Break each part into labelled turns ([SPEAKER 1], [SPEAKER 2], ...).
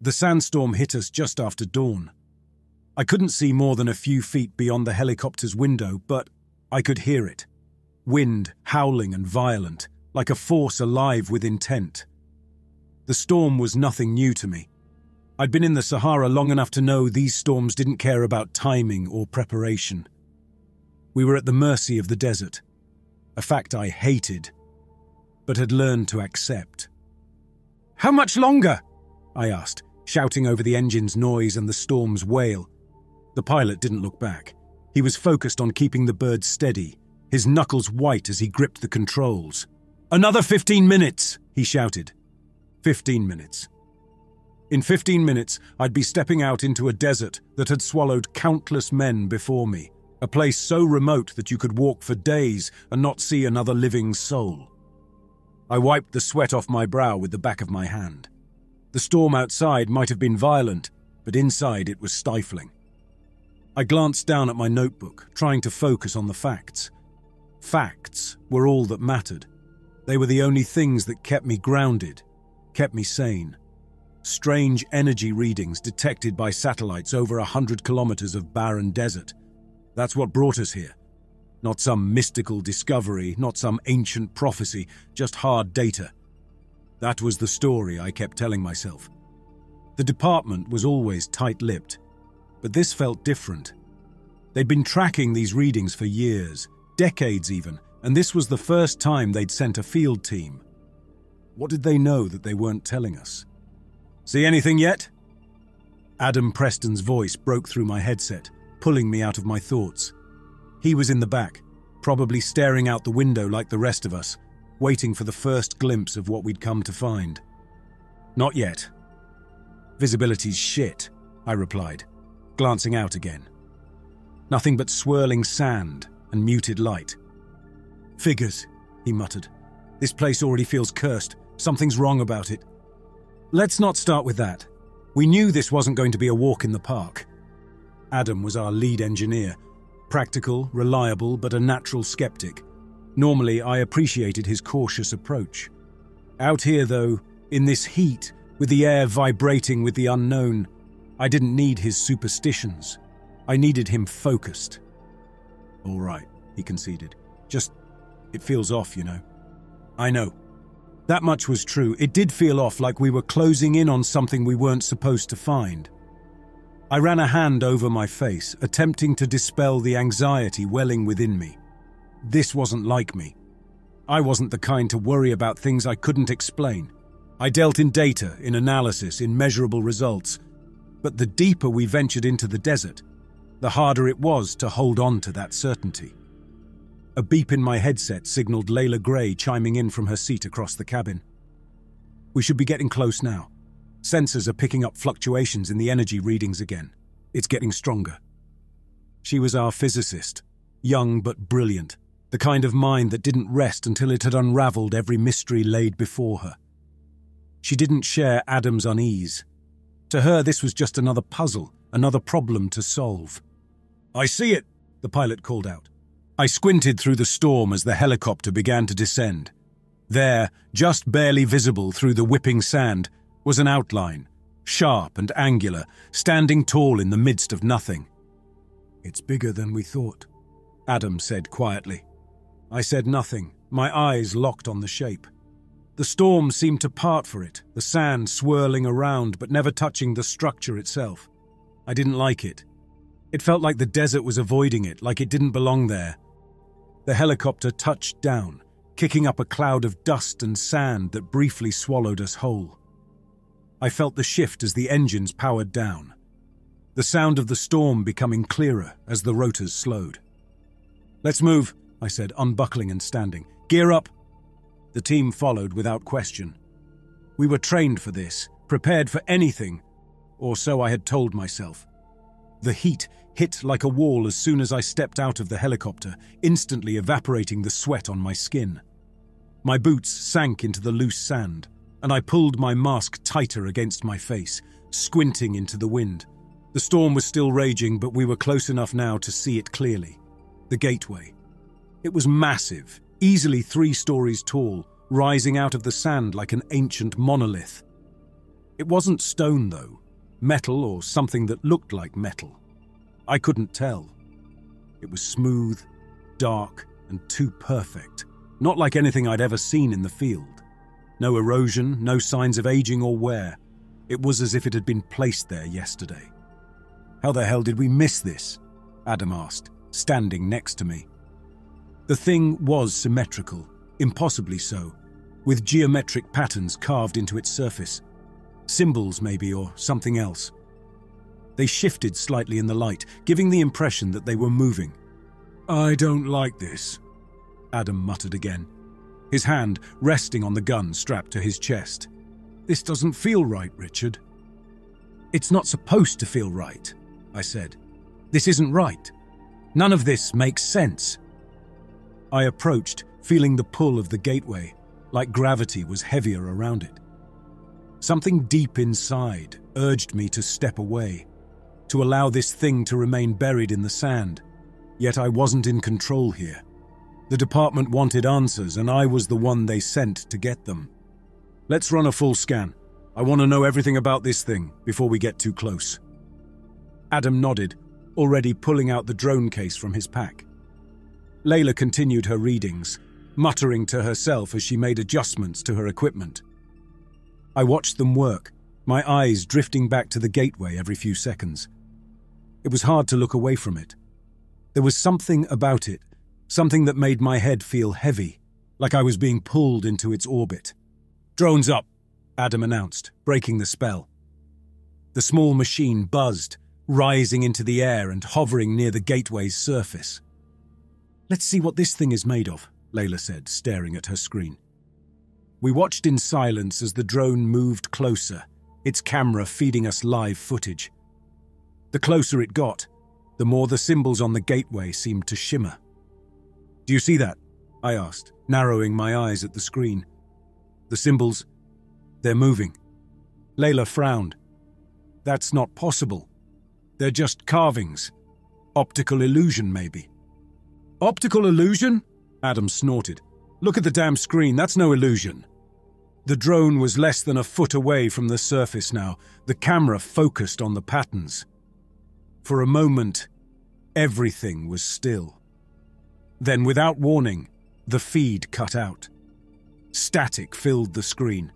[SPEAKER 1] The sandstorm hit us just after dawn. I couldn't see more than a few feet beyond the helicopter's window, but I could hear it. Wind, howling and violent, like a force alive with intent. The storm was nothing new to me. I'd been in the Sahara long enough to know these storms didn't care about timing or preparation. We were at the mercy of the desert, a fact I hated, but had learned to accept. "How much longer?" I asked, shouting over the engine's noise and the storm's wail. The pilot didn't look back. He was focused on keeping the bird steady, his knuckles white as he gripped the controls. "Another 15 minutes, he shouted. 15 minutes. In 15 minutes, I'd be stepping out into a desert that had swallowed countless men before me, a place so remote that you could walk for days and not see another living soul. I wiped the sweat off my brow with the back of my hand. The storm outside might have been violent, but inside it was stifling. I glanced down at my notebook, trying to focus on the facts. Facts were all that mattered. They were the only things that kept me grounded, kept me sane. Strange energy readings detected by satellites over 100 kilometers of barren desert. That's what brought us here. Not some mystical discovery, not some ancient prophecy, just hard data. That was the story I kept telling myself. The department was always tight-lipped, but this felt different. They'd been tracking these readings for years, decades even, and this was the first time they'd sent a field team. What did they know that they weren't telling us? "See anything yet?" Adam Preston's voice broke through my headset, pulling me out of my thoughts. He was in the back, probably staring out the window like the rest of us, waiting for the first glimpse of what we'd come to find. "Not yet." "Visibility's shit," I replied, glancing out again. Nothing but swirling sand and muted light. "Figures," he muttered. "This place already feels cursed. Something's wrong about it." "Let's not start with that. We knew this wasn't going to be a walk in the park." Adam was our lead engineer, practical, reliable, but a natural skeptic. Normally, I appreciated his cautious approach. Out here, though, in this heat, with the air vibrating with the unknown, I didn't need his superstitions. I needed him focused. "All right," he conceded. "Just, it feels off, you know." "I know." That much was true. It did feel off, like we were closing in on something we weren't supposed to find. I ran a hand over my face, attempting to dispel the anxiety welling within me. This wasn't like me. I wasn't the kind to worry about things I couldn't explain. I dealt in data, in analysis, in measurable results. But the deeper we ventured into the desert, the harder it was to hold on to that certainty. A beep in my headset signaled Layla Gray chiming in from her seat across the cabin. "We should be getting close now. Sensors are picking up fluctuations in the energy readings again. It's getting stronger." She was our physicist, young but brilliant, the kind of mind that didn't rest until it had unraveled every mystery laid before her. She didn't share Adam's unease. To her, this was just another puzzle, another problem to solve. "I see it," the pilot called out. I squinted through the storm as the helicopter began to descend. There, just barely visible through the whipping sand, was an outline, sharp and angular, standing tall in the midst of nothing. "It's bigger than we thought," Adam said quietly. I said nothing, my eyes locked on the shape. The storm seemed to part for it, the sand swirling around but never touching the structure itself. I didn't like it. It felt like the desert was avoiding it, like it didn't belong there. The helicopter touched down, kicking up a cloud of dust and sand that briefly swallowed us whole. I felt the shift as the engines powered down, the sound of the storm becoming clearer as the rotors slowed. "Let's move," I said, unbuckling and standing. "Gear up." The team followed without question. We were trained for this, prepared for anything, or so I had told myself. The heat hit like a wall as soon as I stepped out of the helicopter, instantly evaporating the sweat on my skin. My boots sank into the loose sand, and I pulled my mask tighter against my face, squinting into the wind. The storm was still raging, but we were close enough now to see it clearly. The gateway. It was massive, easily 3 stories tall, rising out of the sand like an ancient monolith. It wasn't stone, though. Metal or something that looked like metal. I couldn't tell. It was smooth, dark, and too perfect. Not like anything I'd ever seen in the field. No erosion, no signs of aging or wear. It was as if it had been placed there yesterday. "How the hell did we miss this?" Adam asked, standing next to me. The thing was symmetrical, impossibly so, with geometric patterns carved into its surface. Symbols, maybe, or something else. They shifted slightly in the light, giving the impression that they were moving. "I don't like this," Adam muttered again, his hand resting on the gun strapped to his chest. "This doesn't feel right, Richard." "It's not supposed to feel right," I said. "This isn't right. None of this makes sense." I approached, feeling the pull of the gateway, like gravity was heavier around it. Something deep inside urged me to step away, to allow this thing to remain buried in the sand. Yet I wasn't in control here. The department wanted answers, and I was the one they sent to get them. "Let's run a full scan. I want to know everything about this thing before we get too close." Adam nodded, already pulling out the drone case from his pack. Layla continued her readings, muttering to herself as she made adjustments to her equipment. I watched them work, my eyes drifting back to the gateway every few seconds. It was hard to look away from it. There was something about it, something that made my head feel heavy, like I was being pulled into its orbit. "Drone's up," Adam announced, breaking the spell. The small machine buzzed, rising into the air and hovering near the gateway's surface. "Let's see what this thing is made of," Layla said, staring at her screen. We watched in silence as the drone moved closer, its camera feeding us live footage. The closer it got, the more the symbols on the gateway seemed to shimmer. "Do you see that?" I asked, narrowing my eyes at the screen. "The symbols, they're moving." Layla frowned. "That's not possible. They're just carvings. Optical illusion, maybe." "Optical illusion?" Adam snorted. "Look at the damn screen, that's no illusion." The drone was less than a foot away from the surface now, the camera focused on the patterns. For a moment, everything was still. Then, without warning, the feed cut out. Static filled the screen.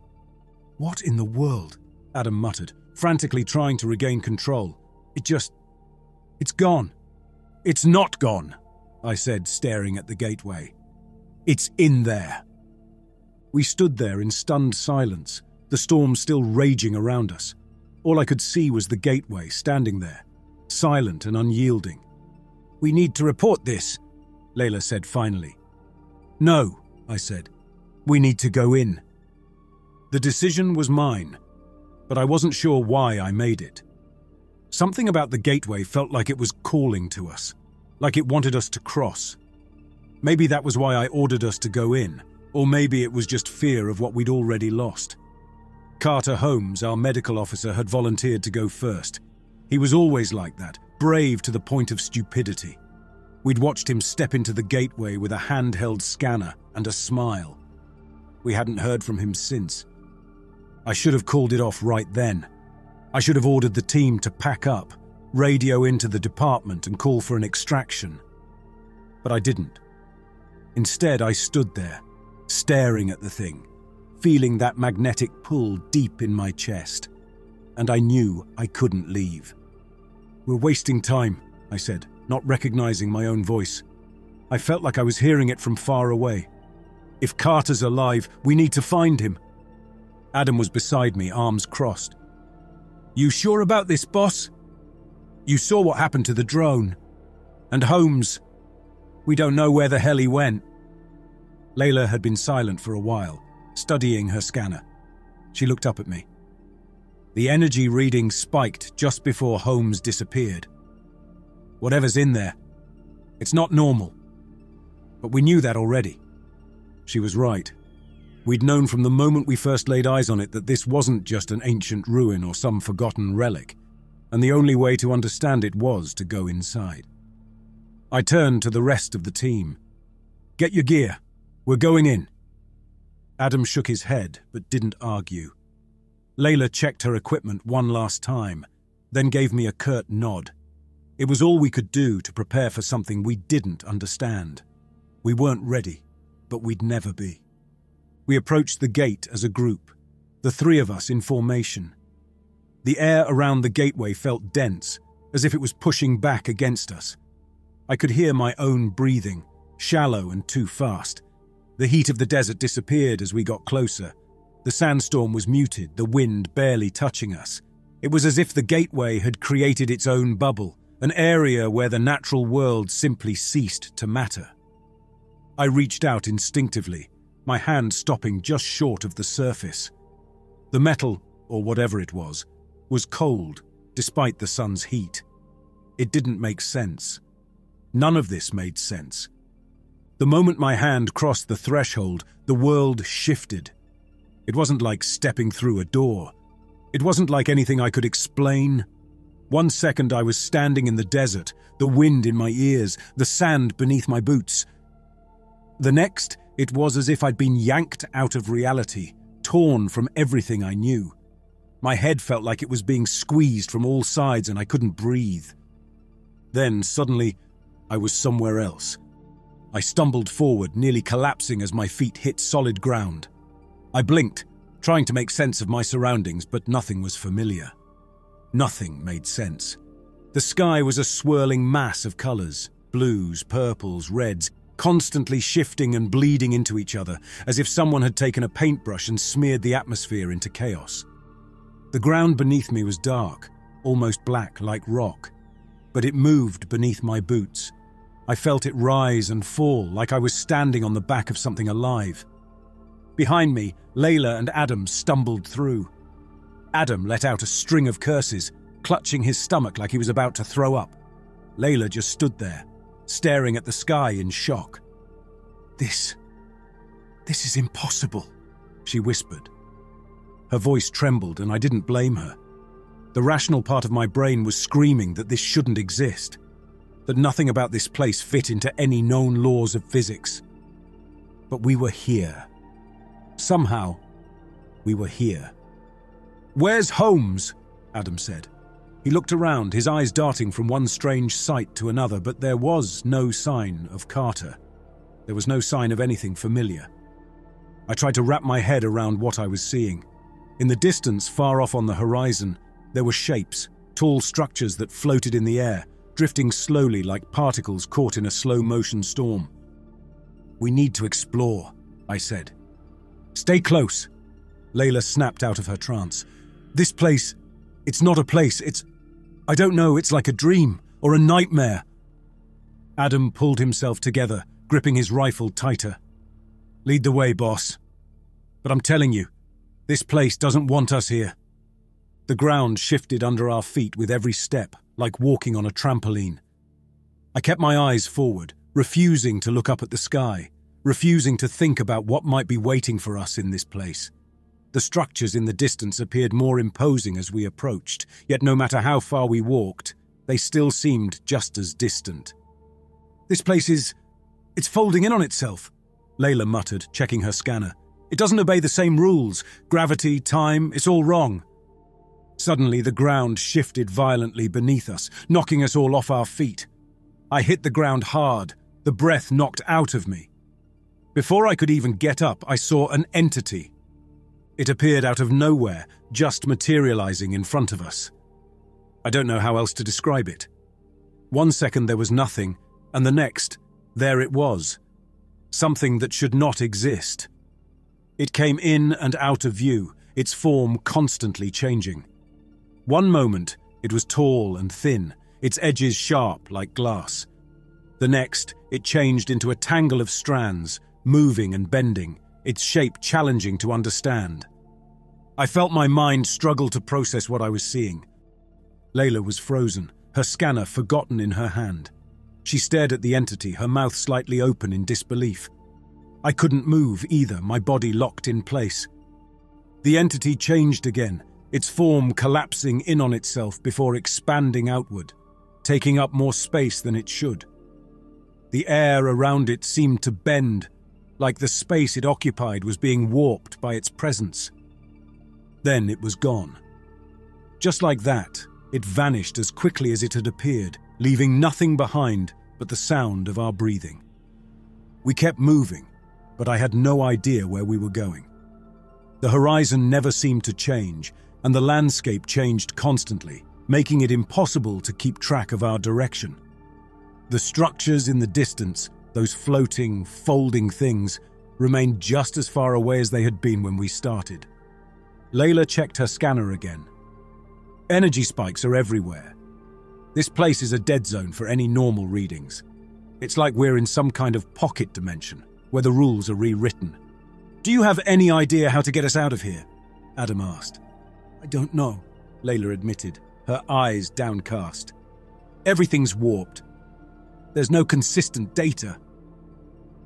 [SPEAKER 1] "What in the world?" Adam muttered, frantically trying to regain control. It's gone." "It's not gone," I said, staring at the gateway. "It's in there." We stood there in stunned silence, the storm still raging around us. All I could see was the gateway standing there, silent and unyielding. "We need to report this," Layla said finally. "No," I said. "We need to go in." The decision was mine, but I wasn't sure why I made it. Something about the gateway felt like it was calling to us, like it wanted us to cross. Maybe that was why I ordered us to go in, or maybe it was just fear of what we'd already lost. Carter Holmes, our medical officer, had volunteered to go first. He was always like that, brave to the point of stupidity. We'd watched him step into the gateway with a handheld scanner and a smile. We hadn't heard from him since. I should have called it off right then. I should have ordered the team to pack up, radio into the department and call for an extraction. But I didn't. Instead, I stood there, staring at the thing, feeling that magnetic pull deep in my chest. And I knew I couldn't leave. "We're wasting time," I said, not recognizing my own voice. I felt like I was hearing it from far away. "If Carter's alive, we need to find him." Adam was beside me, arms crossed. "You sure about this, boss? You saw what happened to the drone. And Holmes, we don't know where the hell he went." Layla had been silent for a while, studying her scanner. She looked up at me. The energy reading spiked just before Holmes disappeared. "Whatever's in there, it's not normal. But we knew that already." She was right. We'd known from the moment we first laid eyes on it that this wasn't just an ancient ruin or some forgotten relic, and the only way to understand it was to go inside. I turned to the rest of the team. "Get your gear. We're going in." Adam shook his head, but didn't argue. Layla checked her equipment one last time, then gave me a curt nod. It was all we could do to prepare for something we didn't understand. We weren't ready, but we'd never be. We approached the gate as a group, the three of us in formation. The air around the gateway felt dense, as if it was pushing back against us. I could hear my own breathing, shallow and too fast. The heat of the desert disappeared as we got closer. The sandstorm was muted, the wind barely touching us. It was as if the gateway had created its own bubble, an area where the natural world simply ceased to matter. I reached out instinctively, my hand stopping just short of the surface. The metal, or whatever it was cold, despite the sun's heat. It didn't make sense. None of this made sense. The moment my hand crossed the threshold, the world shifted. It wasn't like stepping through a door. It wasn't like anything I could explain. 1 second I was standing in the desert, the wind in my ears, the sand beneath my boots. The next, it was as if I'd been yanked out of reality, torn from everything I knew. My head felt like it was being squeezed from all sides and I couldn't breathe. Then, suddenly, I was somewhere else. I stumbled forward, nearly collapsing as my feet hit solid ground. I blinked, trying to make sense of my surroundings, but nothing was familiar. Nothing made sense. The sky was a swirling mass of colors, blues, purples, reds, constantly shifting and bleeding into each other, as if someone had taken a paintbrush and smeared the atmosphere into chaos. The ground beneath me was dark, almost black like rock, but it moved beneath my boots. I felt it rise and fall like I was standing on the back of something alive. Behind me, Layla and Adam stumbled through. Adam let out a string of curses, clutching his stomach like he was about to throw up. Layla just stood there, staring at the sky in shock. This is impossible, she whispered. Her voice trembled, and I didn't blame her. The rational part of my brain was screaming that this shouldn't exist, that nothing about this place fit into any known laws of physics. But we were here. Somehow, we were here. "Where's Holmes?" Adam said. He looked around, his eyes darting from one strange sight to another, but there was no sign of Carter. There was no sign of anything familiar. I tried to wrap my head around what I was seeing. In the distance, far off on the horizon, there were shapes, tall structures that floated in the air, drifting slowly like particles caught in a slow-motion storm. "We need to explore," I said. "Stay close." Layla snapped out of her trance. "This place, it's not a place, I don't know, it's like a dream or a nightmare." Adam pulled himself together, gripping his rifle tighter. "Lead the way, boss. But I'm telling you, this place doesn't want us here." The ground shifted under our feet with every step, like walking on a trampoline. I kept my eyes forward, refusing to look up at the sky, refusing to think about what might be waiting for us in this place. The structures in the distance appeared more imposing as we approached, yet no matter how far we walked, they still seemed just as distant. "This place it's folding in on itself," Layla muttered, checking her scanner. "It doesn't obey the same rules. Gravity, time, it's all wrong." Suddenly, the ground shifted violently beneath us, knocking us all off our feet. I hit the ground hard, the breath knocked out of me. Before I could even get up, I saw an entity. It appeared out of nowhere, just materializing in front of us. I don't know how else to describe it. 1 second there was nothing, and the next, there it was. Something that should not exist. It came in and out of view, its form constantly changing. One moment, it was tall and thin, its edges sharp like glass. The next, it changed into a tangle of strands, moving and bending, its shape challenging to understand. I felt my mind struggle to process what I was seeing. Layla was frozen, her scanner forgotten in her hand. She stared at the entity, her mouth slightly open in disbelief. I couldn't move either, my body locked in place. The entity changed again, its form collapsing in on itself before expanding outward, taking up more space than it should. The air around it seemed to bend, like the space it occupied was being warped by its presence. Then it was gone. Just like that, it vanished as quickly as it had appeared, leaving nothing behind but the sound of our breathing. We kept moving, but I had no idea where we were going. The horizon never seemed to change, and the landscape changed constantly, making it impossible to keep track of our direction. The structures in the distance, those floating, folding things, remained just as far away as they had been when we started. Layla checked her scanner again. Energy spikes are everywhere. This place is a dead zone for any normal readings. It's like we're in some kind of pocket dimension, where the rules are rewritten. "Do you have any idea how to get us out of here?" Adam asked. "I don't know," Layla admitted, her eyes downcast. "Everything's warped. There's no consistent data."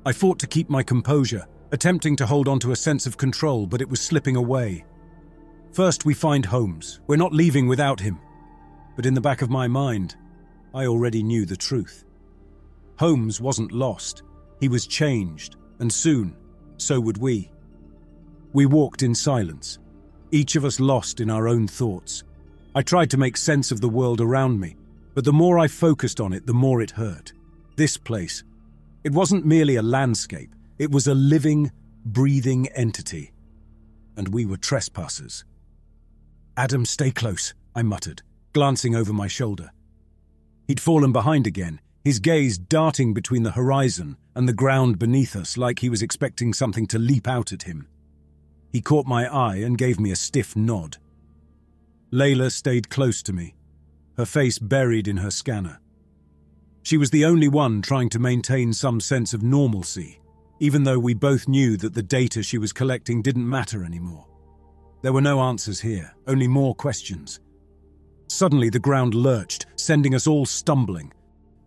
[SPEAKER 1] I fought to keep my composure, attempting to hold on to a sense of control, but it was slipping away. "First we find Holmes. We're not leaving without him." But in the back of my mind, I already knew the truth. Holmes wasn't lost. He was changed, and soon, so would we. We walked in silence, each of us lost in our own thoughts. I tried to make sense of the world around me, but the more I focused on it, the more it hurt. This place, it wasn't merely a landscape, it was a living, breathing entity. And we were trespassers. "Adam, stay close," I muttered, glancing over my shoulder. He'd fallen behind again, his gaze darting between the horizon and the ground beneath us like he was expecting something to leap out at him. He caught my eye and gave me a stiff nod. Layla stayed close to me, her face buried in her scanner. She was the only one trying to maintain some sense of normalcy, even though we both knew that the data she was collecting didn't matter anymore. There were no answers here, only more questions. Suddenly the ground lurched, sending us all stumbling.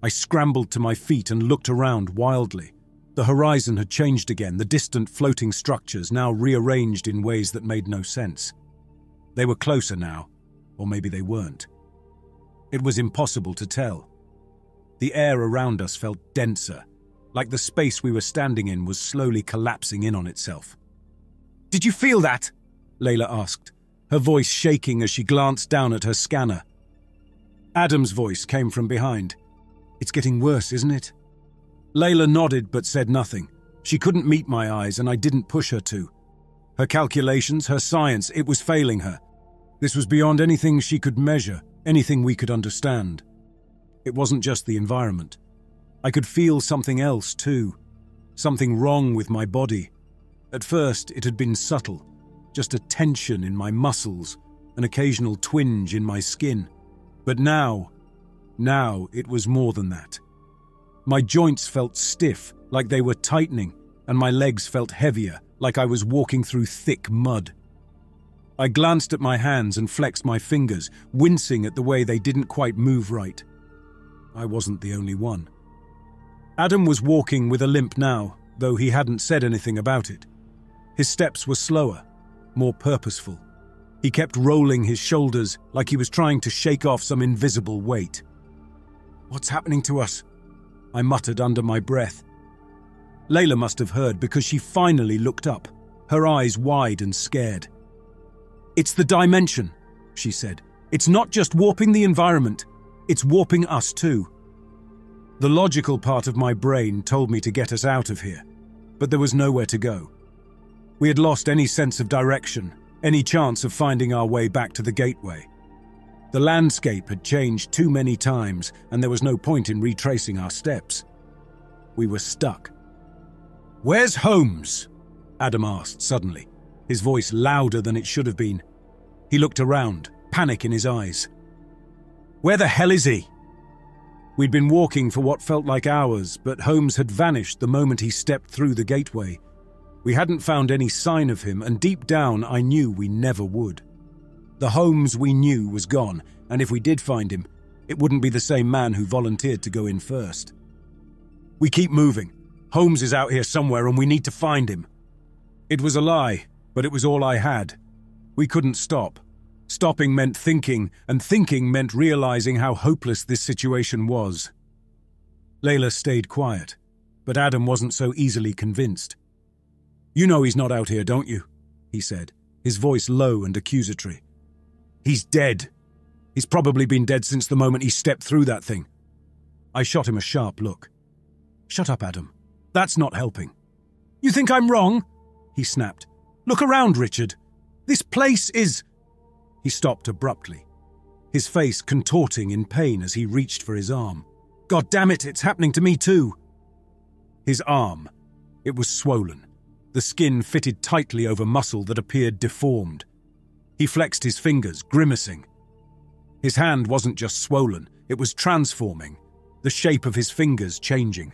[SPEAKER 1] I scrambled to my feet and looked around wildly. The horizon had changed again, the distant floating structures now rearranged in ways that made no sense. They were closer now, or maybe they weren't. It was impossible to tell. The air around us felt denser, like the space we were standing in was slowly collapsing in on itself. "Did you feel that?" Layla asked, her voice shaking as she glanced down at her scanner. Adam's voice came from behind. "It's getting worse, isn't it?" Layla nodded but said nothing. She couldn't meet my eyes and I didn't push her to. Her calculations, her science, it was failing her. This was beyond anything she could measure, anything we could understand. It wasn't just the environment. I could feel something else too. Something wrong with my body. At first, it had been subtle. Just a tension in my muscles, an occasional twinge in my skin. But now it was more than that. My joints felt stiff, like they were tightening, and my legs felt heavier, like I was walking through thick mud. I glanced at my hands and flexed my fingers, wincing at the way they didn't quite move right. I wasn't the only one. Adam was walking with a limp now, though he hadn't said anything about it. His steps were slower, more purposeful. He kept rolling his shoulders like he was trying to shake off some invisible weight. "What's happening to us?" I muttered under my breath. Layla must have heard because she finally looked up, her eyes wide and scared. "It's the dimension," she said. "It's not just warping the environment, it's warping us too." The logical part of my brain told me to get us out of here, but there was nowhere to go. We had lost any sense of direction, any chance of finding our way back to the gateway. The landscape had changed too many times, and there was no point in retracing our steps. We were stuck. "Where's Holmes?" Adam asked suddenly, his voice louder than it should have been. He looked around, panic in his eyes. "Where the hell is he?" We'd been walking for what felt like hours, but Holmes had vanished the moment he stepped through the gateway. We hadn't found any sign of him, and deep down I knew we never would. The Holmes we knew was gone, and if we did find him, it wouldn't be the same man who volunteered to go in first. "We keep moving. Holmes is out here somewhere and we need to find him." It was a lie, but it was all I had. We couldn't stop. Stopping meant thinking, and thinking meant realizing how hopeless this situation was. Layla stayed quiet, but Adam wasn't so easily convinced. "You know he's not out here, don't you?" he said, his voice low and accusatory. "He's dead. He's probably been dead since the moment he stepped through that thing." I shot him a sharp look. "Shut up, Adam. That's not helping." "You think I'm wrong?" he snapped. "Look around, Richard. This place is—" He stopped abruptly, his face contorting in pain as he reached for his arm. "God damn it, it's happening to me too." His arm. It was swollen. The skin fitted tightly over muscle that appeared deformed. He flexed his fingers, grimacing. His hand wasn't just swollen, it was transforming, the shape of his fingers changing.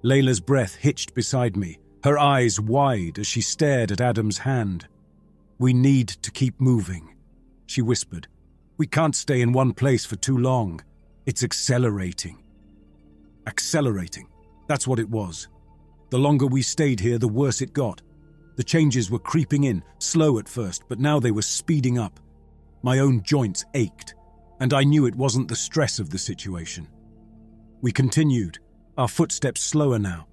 [SPEAKER 1] Layla's breath hitched beside me, her eyes wide as she stared at Adam's hand. "We need to keep moving," she whispered. "We can't stay in one place for too long. It's accelerating." Accelerating. That's what it was. The longer we stayed here, the worse it got. The changes were creeping in, slow at first, but now they were speeding up. My own joints ached, and I knew it wasn't the stress of the situation. We continued, our footsteps slower now.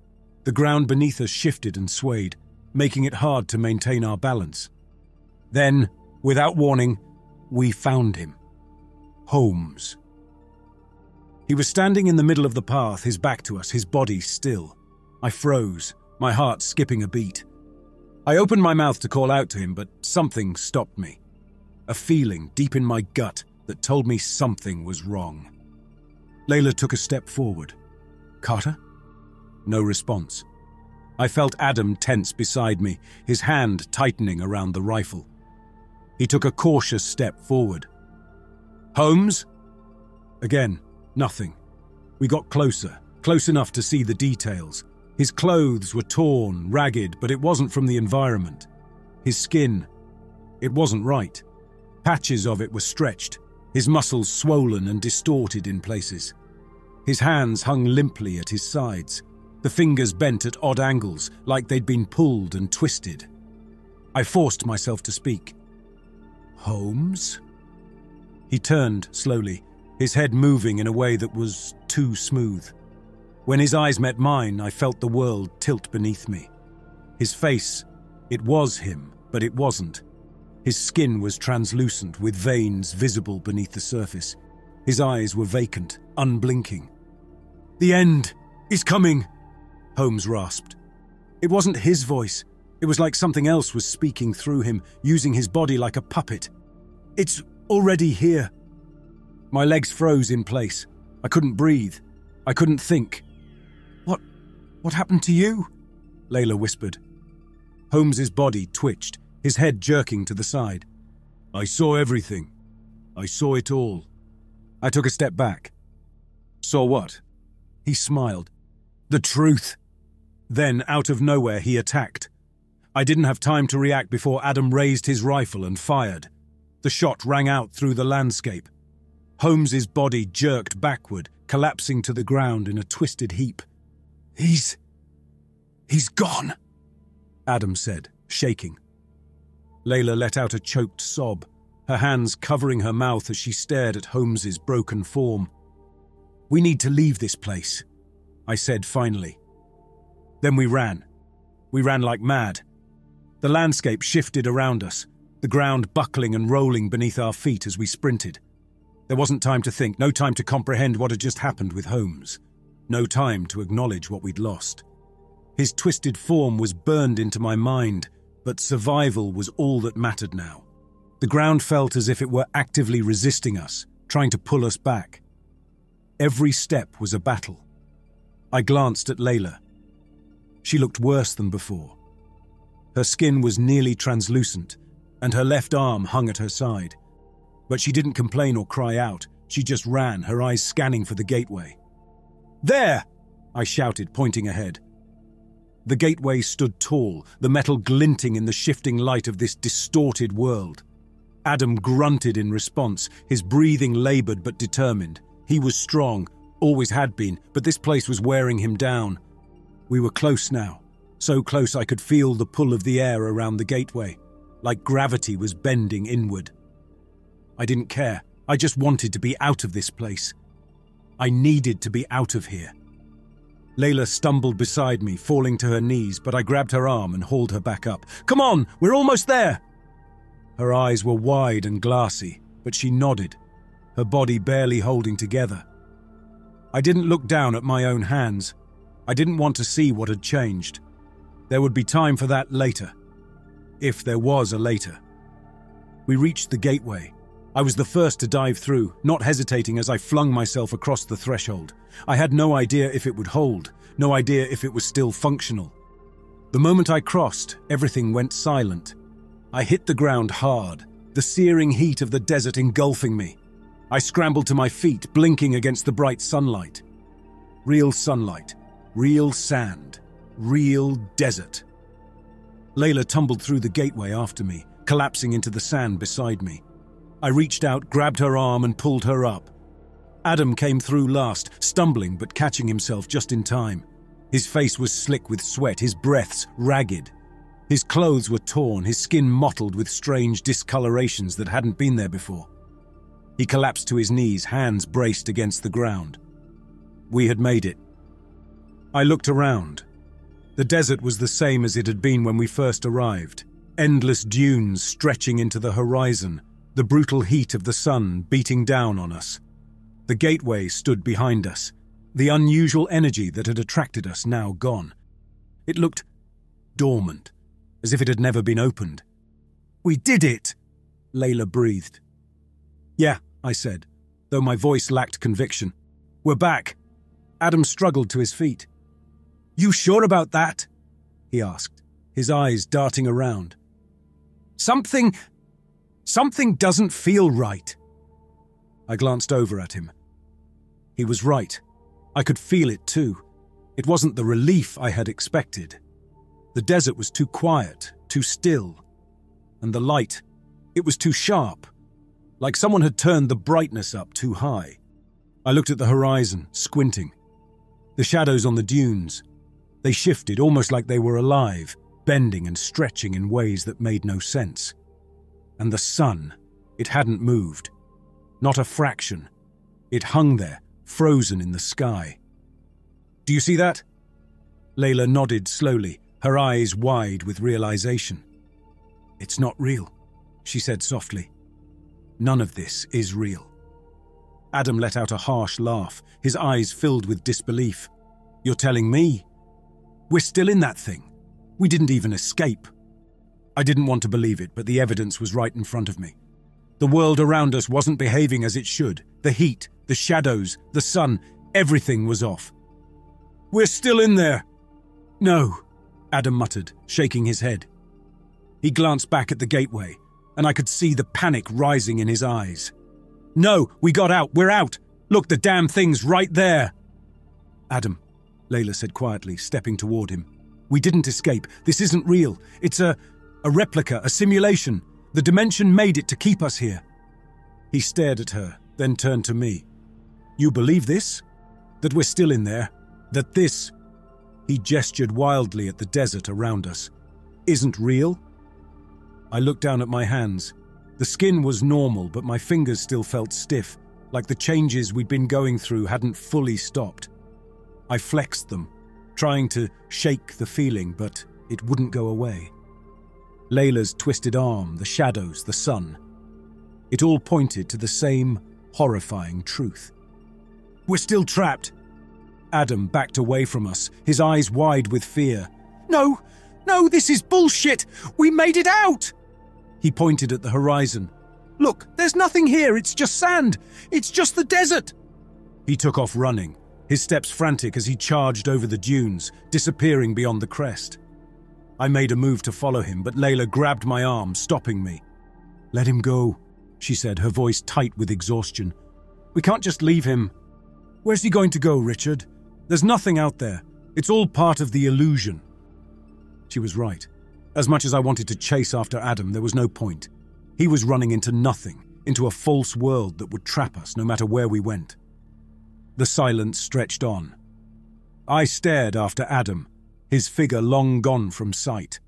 [SPEAKER 1] The ground beneath us shifted and swayed, making it hard to maintain our balance. Then, without warning, we found him. Holmes. He was standing in the middle of the path, his back to us, his body still. I froze, my heart skipping a beat. I opened my mouth to call out to him, but something stopped me. A feeling deep in my gut that told me something was wrong. Layla took a step forward. "Carter?" No response. I felt Adam tense beside me, his hand tightening around the rifle. He took a cautious step forward. "Holmes?" Again, nothing. We got closer, close enough to see the details. His clothes were torn, ragged, but it wasn't from the environment. His skin, it wasn't right. Patches of it were stretched, his muscles swollen and distorted in places. His hands hung limply at his sides, the fingers bent at odd angles, like they'd been pulled and twisted. I forced myself to speak. "Holmes?" He turned slowly, his head moving in a way that was too smooth. When his eyes met mine, I felt the world tilt beneath me. His face, it was him, but it wasn't. His skin was translucent, with veins visible beneath the surface. His eyes were vacant, unblinking. "The end is coming," Holmes rasped. It wasn't his voice. It was like something else was speaking through him, using his body like a puppet. "It's already here." My legs froze in place. I couldn't breathe. I couldn't think. What happened to you?" Layla whispered. Holmes's body twitched, his head jerking to the side. "I saw everything. I saw it all." I took a step back. "Saw what?" He smiled. "The truth." Then, out of nowhere, he attacked. I didn't have time to react before Adam raised his rifle and fired. The shot rang out through the landscape. Holmes's body jerked backward, collapsing to the ground in a twisted heap. He's gone," Adam said, shaking. Layla let out a choked sob, her hands covering her mouth as she stared at Holmes's broken form. "We need to leave this place," I said finally. Then we ran. We ran like mad. The landscape shifted around us, the ground buckling and rolling beneath our feet as we sprinted. There wasn't time to think, no time to comprehend what had just happened with Holmes. No time to acknowledge what we'd lost. His twisted form was burned into my mind, but survival was all that mattered now. The ground felt as if it were actively resisting us, trying to pull us back. Every step was a battle. I glanced at Layla. She looked worse than before. Her skin was nearly translucent, and her left arm hung at her side. But she didn't complain or cry out. She just ran, her eyes scanning for the gateway. "There!" I shouted, pointing ahead. The gateway stood tall, the metal glinting in the shifting light of this distorted world. Adam grunted in response, his breathing labored but determined. He was strong, always had been, but this place was wearing him down. We were close now, so close I could feel the pull of the air around the gateway, like gravity was bending inward. I didn't care. I just wanted to be out of this place. I needed to be out of here. Layla stumbled beside me, falling to her knees, but I grabbed her arm and hauled her back up. "Come on, we're almost there!" Her eyes were wide and glassy, but she nodded, her body barely holding together. I didn't look down at my own hands. I didn't want to see what had changed. There would be time for that later. If there was a later. We reached the gateway. I was the first to dive through, not hesitating as I flung myself across the threshold. I had no idea if it would hold, no idea if it was still functional. The moment I crossed, everything went silent. I hit the ground hard, the searing heat of the desert engulfing me. I scrambled to my feet, blinking against the bright sunlight. Real sunlight, real sand, real desert. Layla tumbled through the gateway after me, collapsing into the sand beside me. I reached out, grabbed her arm and pulled her up. Adam came through last, stumbling but catching himself just in time. His face was slick with sweat, his breaths ragged. His clothes were torn, his skin mottled with strange discolorations that hadn't been there before. He collapsed to his knees, hands braced against the ground. We had made it. I looked around. The desert was the same as it had been when we first arrived. Endless dunes stretching into the horizon, the brutal heat of the sun beating down on us. The gateway stood behind us, the unusual energy that had attracted us now gone. It looked dormant, as if it had never been opened. "We did it!" Layla breathed. "Yeah," I said, though my voice lacked conviction. "We're back." Adam struggled to his feet. "You sure about that?" he asked, his eyes darting around. Something doesn't feel right." I glanced over at him. He was right. I could feel it too. It wasn't the relief I had expected. The desert was too quiet, too still. And the light, it was too sharp, like someone had turned the brightness up too high. I looked at the horizon, squinting. The shadows on the dunes, they shifted almost like they were alive, bending and stretching in ways that made no sense. And the sun, it hadn't moved. Not a fraction. It hung there, frozen in the sky. "Do you see that?" Layla nodded slowly, her eyes wide with realization. "It's not real," she said softly. "None of this is real." Adam let out a harsh laugh, his eyes filled with disbelief. "You're telling me? We're still in that thing. We didn't even escape." I didn't want to believe it, but the evidence was right in front of me. The world around us wasn't behaving as it should. The heat, the shadows, the sun, everything was off. "We're still in there." "No," Adam muttered, shaking his head. He glanced back at the gateway, and I could see the panic rising in his eyes. "No, we got out. We're out. Look, the damn thing's right there." "Adam," Layla said quietly, stepping toward him. "We didn't escape. This isn't real. It's a replica, a simulation. The dimension made it to keep us here." He stared at her, then turned to me. "You believe this? That we're still in there? That this," he gestured wildly at the desert around us, "isn't real?" I looked down at my hands. The skin was normal, but my fingers still felt stiff, like the changes we'd been going through hadn't fully stopped. I flexed them, trying to shake the feeling, but it wouldn't go away. Layla's twisted arm, the shadows, the sun. It all pointed to the same horrifying truth. "We're still trapped." Adam backed away from us, his eyes wide with fear. No, this is bullshit! We made it out!" He pointed at the horizon. "Look, there's nothing here, it's just sand! It's just the desert!" He took off running, his steps frantic as he charged over the dunes, disappearing beyond the crest. I made a move to follow him, but Layla grabbed my arm, stopping me. "Let him go," she said, her voice tight with exhaustion. "We can't just leave him." "Where's he going to go, Richard? There's nothing out there. It's all part of the illusion." She was right. As much as I wanted to chase after Adam, there was no point. He was running into nothing, into a false world that would trap us no matter where we went. The silence stretched on. I stared after Adam, his figure long gone from sight.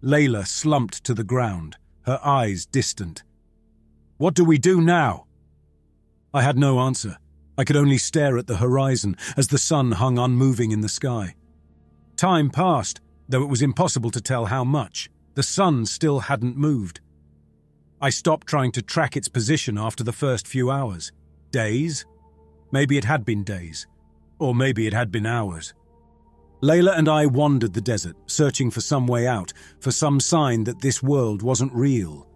[SPEAKER 1] Layla slumped to the ground, her eyes distant. "What do we do now?" I had no answer. I could only stare at the horizon as the sun hung unmoving in the sky. Time passed, though it was impossible to tell how much. The sun still hadn't moved. I stopped trying to track its position after the first few hours. Days? Maybe it had been days. Or maybe it had been hours. Layla and I wandered the desert, searching for some way out, for some sign that this world wasn't real.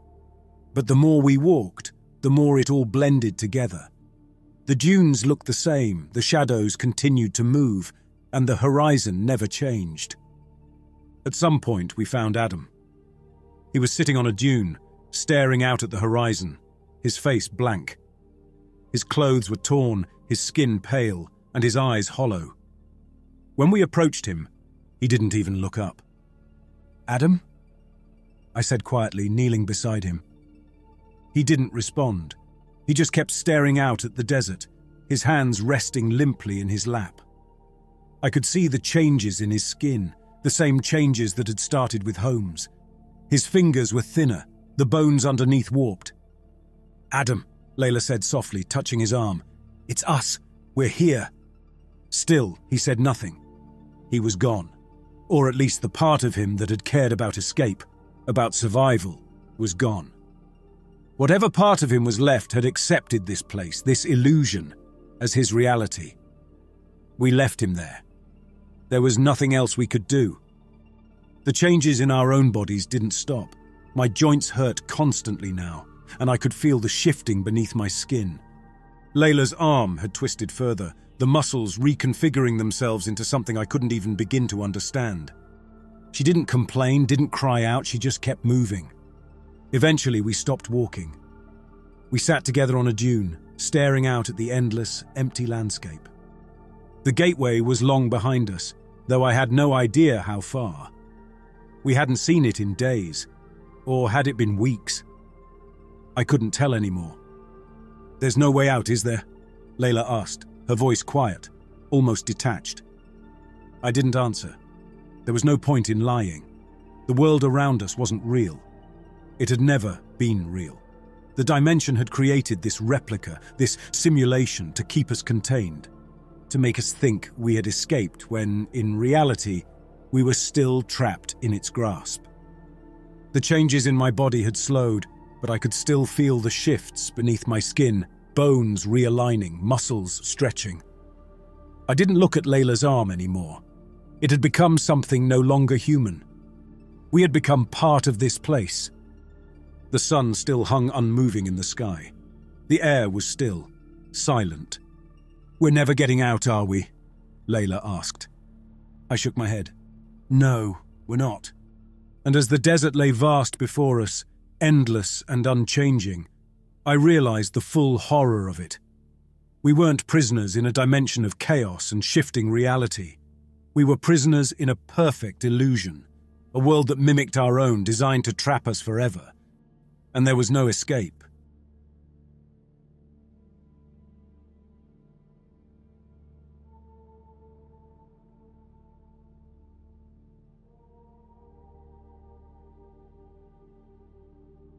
[SPEAKER 1] But the more we walked, the more it all blended together. The dunes looked the same, the shadows continued to move, and the horizon never changed. At some point, we found Adam. He was sitting on a dune, staring out at the horizon, his face blank. His clothes were torn, his skin pale, and his eyes hollow. When we approached him, he didn't even look up. "Adam?" I said quietly, kneeling beside him. He didn't respond. He just kept staring out at the desert, his hands resting limply in his lap. I could see the changes in his skin, the same changes that had started with Holmes. His fingers were thinner, the bones underneath warped. "Adam," Layla said softly, touching his arm. "It's us. We're here." Still, he said nothing. He was gone. Or at least the part of him that had cared about escape, about survival, was gone. Whatever part of him was left had accepted this place, this illusion, as his reality. We left him there. There was nothing else we could do. The changes in our own bodies didn't stop. My joints hurt constantly now, and I could feel the shifting beneath my skin. Layla's arm had twisted further, the muscles reconfiguring themselves into something I couldn't even begin to understand. She didn't complain, didn't cry out, she just kept moving. Eventually, we stopped walking. We sat together on a dune, staring out at the endless, empty landscape. The gateway was long behind us, though I had no idea how far. We hadn't seen it in days, or had it been weeks? I couldn't tell anymore. "There's no way out, is there?" Layla asked, her voice quiet, almost detached. I didn't answer. There was no point in lying. The world around us wasn't real. It had never been real. The dimension had created this replica, this simulation to keep us contained, to make us think we had escaped when, in reality, we were still trapped in its grasp. The changes in my body had slowed, but I could still feel the shifts beneath my skin, bones realigning, muscles stretching. I didn't look at Layla's arm anymore. It had become something no longer human. We had become part of this place. The sun still hung unmoving in the sky. The air was still, silent. "We're never getting out, are we?" Layla asked. I shook my head. "No, we're not." And as the desert lay vast before us, endless and unchanging, I realized the full horror of it. We weren't prisoners in a dimension of chaos and shifting reality. We were prisoners in a perfect illusion, a world that mimicked our own, designed to trap us forever. And there was no escape.